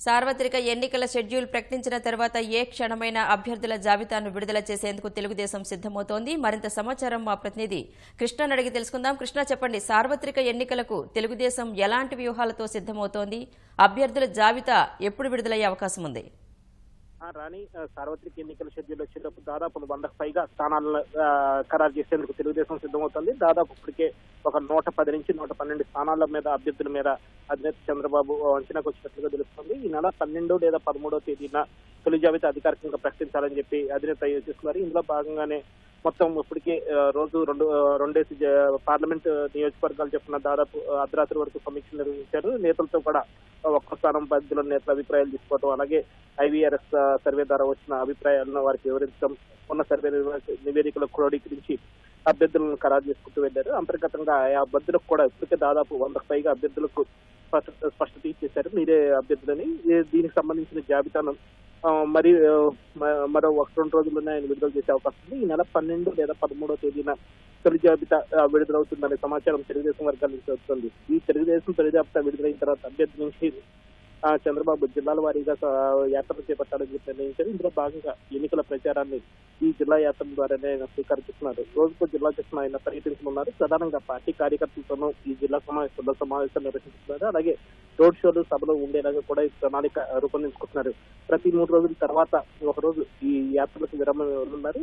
సార్వత్రిక ఎన్నికల షెడ్యూల్ ప్రకటించిన తర్వాత ఏ క్షణమైన అభ్యర్థుల జాబితాను విడుదల చేసేందుకు తెలుగుదేశం సిద్ధమవుతోంది. మరింత సమాచారం మా ప్రతినిధి కృష్ణను అడిగి తెలుసుకుందాం. కృష్ణ, చెప్పండి, సార్వత్రిక ఎన్నికలకు తెలుగుదేశం ఎలాంటి వ్యూహాలతో సిద్ధమవుతోంది? అభ్యర్థుల జాబితా ఎప్పుడు విడుదలయ్యే అవకాశం ఉంది? రాణి, సార్వత్రిక ఎన్నికల షెడ్యూల్ వచ్చేటప్పుడు దాదాపు 100కు పైగా స్థానాలను ఖరారు చేసేందుకు తెలుగుదేశం సిద్ధమవుతుంది. దాదాపు ఇప్పటికే ఒక 110 నుంచి 112 స్థానాల మీద అభ్యర్థుల మీద అధినేత చంద్రబాబు అంచనాకు వచ్చినట్లుగా తెలుస్తుంది. ఈ నెల 12 లేదా 13వ తేదీన తొలి జాబితా అధికారికంగా ప్రకటించాలని చెప్పి అధినేత యోచిస్తున్నారు. ఇందులో భాగంగానే మొత్తం ఇప్పటికే రోజు రెండేసి పార్లమెంట్ నియోజకవర్గాలు చెప్పిన దాదాపు అర్ధరాత్రి వరకు సమీక్ష నిర్వహించారు. నేతలతో కూడా ఒక్క స్థానం పరిధిలో నేతల అభిప్రాయాలు తీసుకోవడం, అలాగే ఐవీఆర్ఎస్ సర్వే ద్వారా వచ్చిన అభిప్రాయాలను వారికి వివరించడం, ఉన్న సర్వే నివేదికలు క్రోడీకరించి అభ్యర్థులను ఖరారు చేసుకుంటూ వెళ్లారు. అంతర్గతంగా ఆ అభ్యర్థులకు కూడా ఇప్పటికే దాదాపు 100కు పైగా అభ్యర్థులకు స్పష్టత ఇచ్చేశారు, మీరే అభ్యర్థులని. దీనికి సంబంధించిన జాబితాను మరో 1-2 రోజుల్లోనే ఆయన విడుదల చేసే అవకాశం ఉంది. ఈ నెల 12 లేదా 13వ తేదీన తొలి జాబితా విడుదలవుతుందనే సమాచారం తెలుగుదేశం వర్గాల నుంచి వస్తుంది. ఈ తెలుగుదేశం తొలి జాబితా విడుదలైన తర్వాత అభ్యర్థి నుంచి చంద్రబాబు జిల్లాల వారీగా యాత్రలు చేపట్టాలని చెప్పి నిర్ణయించారు. ఇందులో భాగంగా ఎన్నికల ప్రచారాన్ని ఈ జిల్లా యాత్ర ద్వారానే ఆయన స్వీకరిస్తున్నారు. రోజుకు జిల్లా చొప్పున ఆయన పర్యటించనున్నారు. ప్రధానంగా పార్టీ కార్యకర్తలతోనూ ఈ జిల్లా సమావేశాలు నిర్వహిస్తున్నారు. అలాగే రోడ్ షోలు, సభలు ఉండేలాగా కూడా ఈ ప్రణాళిక రూపొందించుకుంటున్నారు. ప్రతి 3 రోజుల తర్వాత ఒకరోజు ఈ యాత్రలకు విరామం ఇవ్వనున్నారు.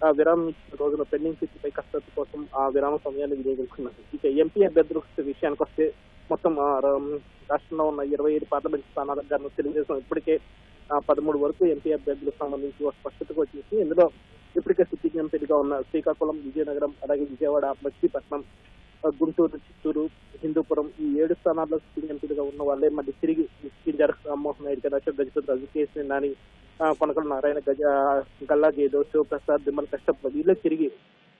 ఆ విరామం ఇచ్చిన రోజున పెండింగ్ సీట్లపై కసరత్తు కోసం ఆ విరామ సమయాన్ని వినియోగించుకున్నారు. ఇక ఎంపీ అభ్యర్థుల విషయానికి వస్తే మొత్తం రాష్ట్రంలో ఉన్న 25 పార్లమెంట్ స్థానాలకు గాను తెలుగుదేశం ఇప్పటికే 13 వరకు ఎంపీ అభ్యర్థులకు సంబంధించి ఒక స్పష్టతకు వచ్చేసి ఇందులో ఇప్పటికే సిట్టింగ్ ఎంపీలుగా ఉన్న శ్రీకాకుళం, విజయనగరం, అలాగే విజయవాడ, మచిలీపట్నం, గుంటూరు, చిత్తూరు, హిందూపురం ఈ 7 స్థానాల్లో సిట్టింగ్ ఎంపీలుగా ఉన్న వాళ్ళే మళ్ళీ తిరిగి కింజర్ రామ్మోహన్ నాయుడు, అశోక్ గజపతి, కేసీ నాని, కొనకల నారాయణ, గల్లా జయదేవ్, శివప్రసాద్, విమల్ కష్టప్ వీళ్ళే తిరిగి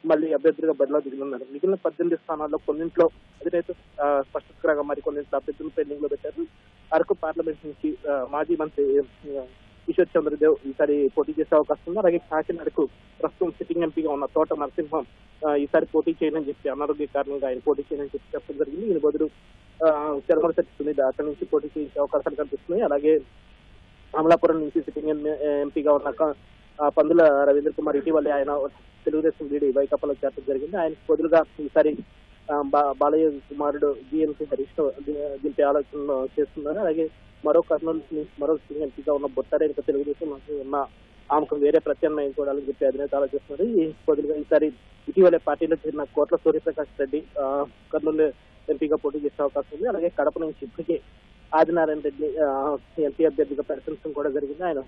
మళ్ళీ అభ్యర్థులుగా బరిలో దిగనున్నారు. మిగిలిన 18 స్థానాల్లో కొన్నింట్లో అధినేత స్పష్టతగా మరికొన్నింట్లో అభ్యర్థులు పెండింగ్ లో పెట్టారు. అరకు పార్లమెంట్ నుంచి మాజీ మంత్రి కిషోర్ చంద్రదేవ్ ఈసారి పోటీ చేసే అవకాశం ఉంది. అలాగే కాకినాడకు ప్రస్తుతం సిట్టింగ్ ఎంపీగా ఉన్న తోట నరసింహం ఈసారి పోటీ చేయనని చెప్పి అనారోగ్య కారణంగా ఆయన పోటీ చేయనని చెప్పి చెప్పడం జరిగింది. ఈయన బదులు చర్మలశెట్టి సునీత అక్కడి నుంచి పోటీ చేసే అవకాశాలు కనిపిస్తున్నాయి. అలాగే అమలాపురం నుంచి సిట్టింగ్ ఎంపీగా ఉన్న పందుల రవీంద్ర కుమార్ ఇటీవలే ఆయన తెలుగుదేశం వీడి వైకాపాలో చేరడం జరిగింది. ఆయనకు బదులుగా ఈసారి బాలయ్య కుమారుడు జీఎంసీ హరీష్ దింపే ఆలోచన చేస్తున్నారు. అలాగే మరో కర్నూలు నుంచి మరో సిట్టింగ్ ఎంపీగా ఉన్న బొత్తారేక తెలుగుదేశం ఉన్న ఆమెకు వేరే ప్రత్యామ్నాయం చూడాలని చెప్పి అధినేత ఆలోచిస్తున్నారు. ఈ బదులుగా ఈసారి ఇటీవలే పార్టీలో చేరిన కోట్ల సూర్యప్రకాష్ రెడ్డి కర్నూలు ఎంపీగా పోటీ చేసే అవకాశం ఉంది. అలాగే కడప నుంచి ఇప్పటికే ఆదినారాయణ రెడ్డి ఎంపీ అభ్యర్థిగా ప్రకటించడం కూడా జరిగింది. ఆయన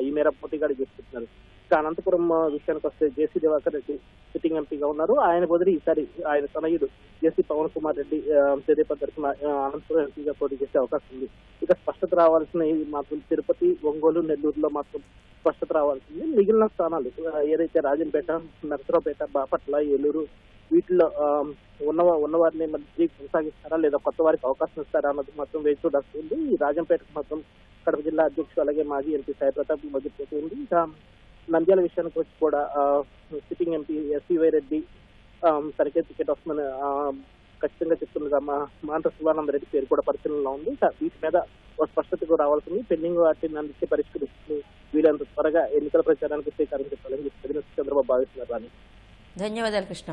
ఈ మేర పోటీగా చేస్తున్నారు. ఇక అనంతపురం విషయానికి వస్తే జేసీ దివాకర్ రెడ్డి సిట్టింగ్ ఎంపీగా ఉన్నారు. ఆయన బదులు ఈసారి ఆయన తనయుడు జేసీ పవన్ కుమార్ రెడ్డి తెదేపా తరఫున అనంతపురం ఎంపీగా పోటీ చేసే అవకాశం ఉంది. ఇక స్పష్టత రావాల్సిన మాత్రం తిరుపతి, ఒంగోలు, నెల్లూరులో మాత్రం స్పష్టత రావాల్సింది. మిగిలిన స్థానాలు ఏదైతే రాజంపేట, నరసరావుపేట, బాపట్ల, ఏలూరు వీటిలో ఉన్నవారిని మళ్ళీ కొనసాగిస్తారా లేదా కొత్త వారికి అవకాశం ఇస్తారా అన్నది మాత్రం వేచి చూడాల్సింది. ఈ రాజంపేటకు మాత్రం కడప జిల్లా అధ్యక్షుడు అలాగే మాజీ ఎంపీ సాయి ప్రతాప్ మధ్య పోటీ ఉంది. ఇంకా నంద్యాల విషయానికి వచ్చి కూడా సిట్టింగ్ ఎంపీ ఎస్వై రెడ్డి తనకే టికెట్ వస్తుందని ఖచ్చితంగా చెప్తుండగా మాంట శివానంద రెడ్డి పేరు కూడా పరిశీలనలో ఉంది. వీటి మీద ఒక స్పష్టతకు రావాల్సింది. పెండింగ్ వాటిని అందించి పరిష్కరిస్తుంది వీళ్ళంత త్వరగా ఎన్నికల ప్రచారానికి శ్రీకారం చుట్టాలని చెప్పి చంద్రబాబు భావిస్తున్నారు. ధన్యవాదాలు కృష్ణ.